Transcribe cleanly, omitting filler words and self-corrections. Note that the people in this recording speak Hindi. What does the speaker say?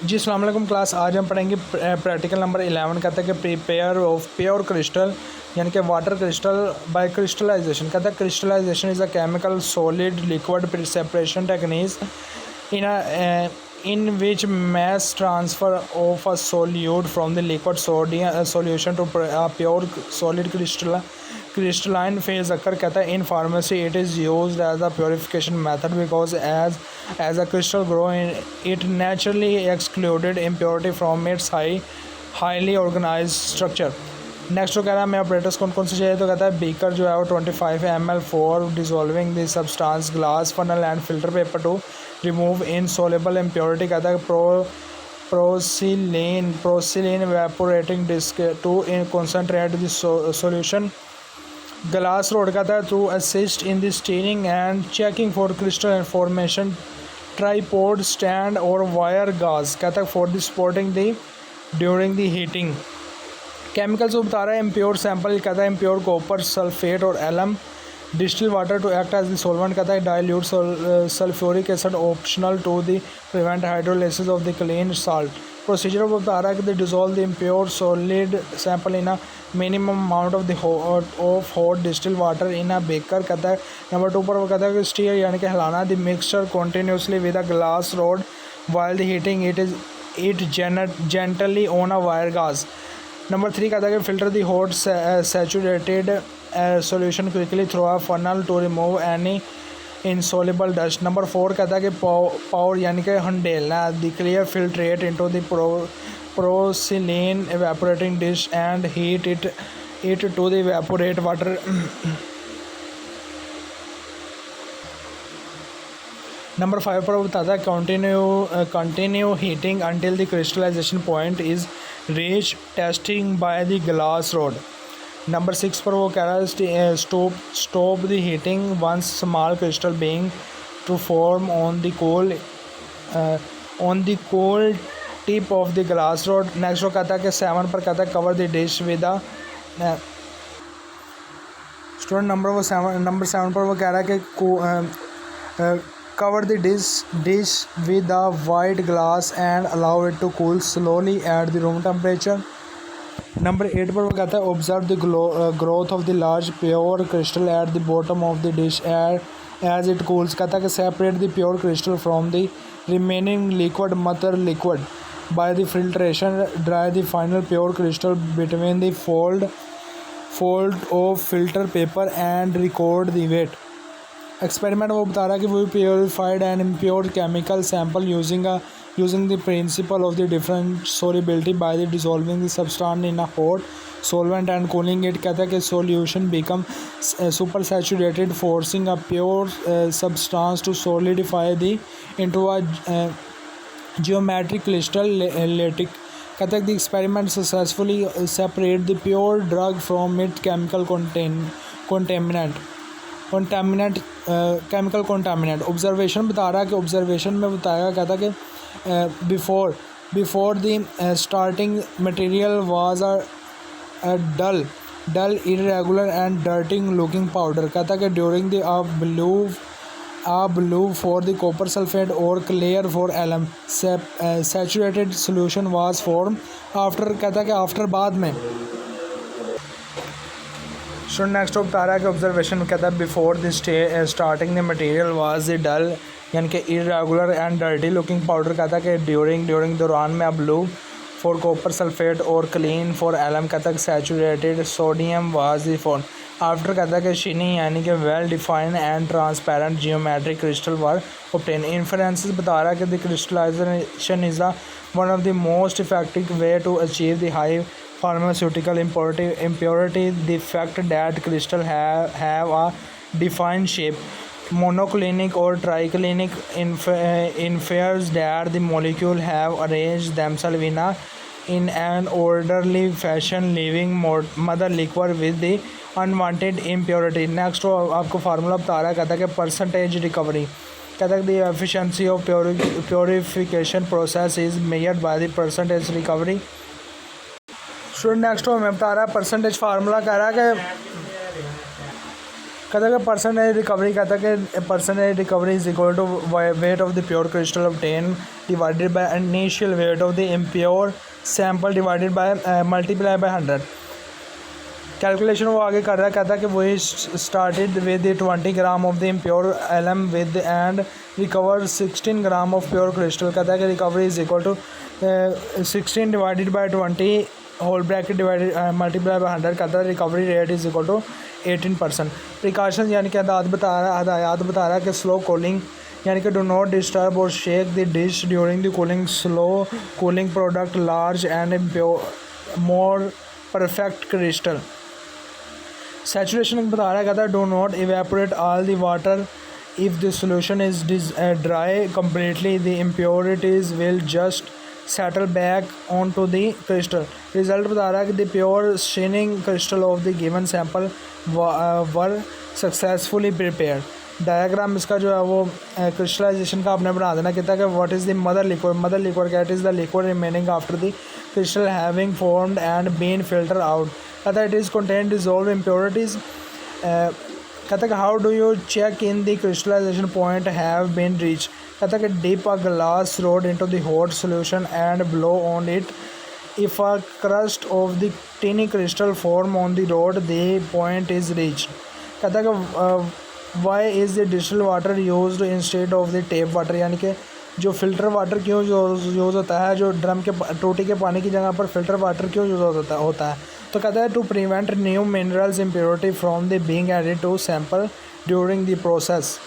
जी अस्सलाम वालेकुम क्लास। आज हम पढ़ेंगे प्रैक्टिकल नंबर 11। कहता है कि प्रिपेयर ऑफ प्योर क्रिस्टल यानी कि वाटर क्रिस्टल बाय क्रिस्टलाइजेशन। कहता है crystallisation is a chemical solid liquid separation techniques in which mass transfer of a solute from the liquid solution to a pure solid crystalline phase occur। कहता है in pharmacy it is used as a purification method because as a crystal grow in it naturally excluded impurity from its highly organized structure। Next तो कह रहा है हमें ऑपरेटर्स कौन कौन से चाहिए, तो कहता है बीकर जो है वो 25 ml for dissolving the substance, glass funnel and filter paper to remove insoluble impurity. कहता है porcelain evaporating disc to concentrate the solution. Glass rod कहता है to assist in the stirring and checking for crystal formation. Tripod stand और वायर गाज कहता है for the supporting the during the heating. Chemicals वो बता रहा है इम्प्योर सैंपल कहता है इम्प्योर कॉपर सल्फेट और alum. Distil water to act as the solvent कहता है dilute sulphuric acid optional to the prevent hydrolysis of the clean salt. Procedure वो बता रहा है कि the dissolve the impure solid sample in a minimum amount of hot distil water in a beaker. कहता है नंबर 2 पर वो कहता है कि स्टीयर यानी कि हिलाना the mixture continuously with a glass rod while the heating it gently on a wire gauze. Number 3 कहता है कि filter the hot saturated solution quickly through a funnel to remove any insoluble dust. Number 4 कहता है कि पावर यानी कि हंडेलना the clear filtrate into the porcelain evaporating dish and heat it to the evaporate water. Number 5 पर बताता है continue heating until the crystallisation point is reach testing by the glass rod. Number 6 पर वो कह रहा है stop the heating once small crystal being to form on the cold tip of the glass rod. Next वो कहता है कि 7 पर कहता है cover the dish with a student. Number 7 पर वो कह रहा है कि cover the dish with a white glass and allow it to cool slowly at the room temperature। Number 8 पर वो कहता है observe the growth of the large pure crystal at the bottom of the dish as it cools। कहता है कि separate the pure crystal from the remaining liquid mother liquid by the filtration। dry the final pure crystal between the fold of filter paper and record the weight। Experiment वो बता रहा है कि वो purified and impure chemical sample using the principle of the different solubility by the dissolving the substance in a hot solvent and cooling it. कहता है कि solution become super saturated forcing a pure substance to solidify the into a geometric crystal lattice. कहता है the experiment successfully separate the pure drug from it chemical contaminant. Observation बता रहा है कि ऑब्जर्वेशन में बताया कहता है कि before the starting material was a dull irregular and dirty looking powder. कहता है कि during the blue for the copper sulfate or clear for alum saturated solution was formed after। कहता है कि आफ्टर बाद में। सो नेक्स्ट बता रहा है कि ऑब्जर्वेशन कहता है before the starting the material was the dull यानी कि irregular and dirty looking powder. कहता है कि ड्यूरिंग दौरान में अब ब्लू फॉर कॉपर सल्फेट और क्लीन फॉर एलम। कहता है कि saturated sodium was the form after. कहता है कि शीनी यानी कि well defined and transparent geometric crystal were obtain. Inferences बता रहा है कि the crystallisation is one of the most effective way to achieve the high pharmaceutical impurity। the fact that crystal have a defined shape monoclinic or triclinic infers that the molecule have arranged themselves in an orderly fashion leaving mother liquid with the unwanted impurity। Next आपको फार्मूला बता रहा है, कहता है कि परसेंटेज रिकवरी। कहता है कि the efficiency of purification process is measured by the percentage recovery। Student next हमें बता रहा है परसेंटेज फार्मूला। कह रहा है कहता है कि परसेंटेज रिकवरी, कहता है कि percentage recovery is equal to weight of the pure crystal obtain divided by initial weight of the impure sample divided by multiply by 100। Calculation वो आगे कर रहा है, कहता है कि वही started with 20 gram of the impure alum with and recover 16 gram of pure crystal. कहता है कि recovery is equal to 16 divided by 20 whole bracket divided multiply by 100। कहता है recovery rate is equal to 18%। Precaution यानी कि हदायत बता रहा है कि स्लो कूलिंग यानी कि डो नॉट डिस्टर्ब और shake the dish during the cooling. Slow cooling product large and more perfect crystal. Saturation बता रहा है, कहता है do not evaporate all the water if the solution is dry completely the impurities will just settle back on to the crystal. Result बता रहा है कि the pure staining crystal of the given sample were successfully prepared. Diagram इसका जो है वो क्रिस्टलाइजेशन का आपने बना देना। कहता है कि what is the mother liquid cat is the liquid remaining after the crystal having formed and been filter out. कहता है it is contain dissolve impurities. कहता है कि how do you check in the crystallisation point have been reach. कहता है कि dip a glass rod into the hot solution and blow on it. If a crust of the tiny crystal form on the road the point is reached. कहता है कि why is the distilled water used instead of the tap water, यानी कि जो फ़िल्टर वाटर क्यों यूज़ होता है, जो ड्रम के टूटी के पानी की जगह पर फ़िल्टर वाटर क्यों यूज़ होता है। तो कहता है to prevent new minerals impurity from the being added to sample during the process.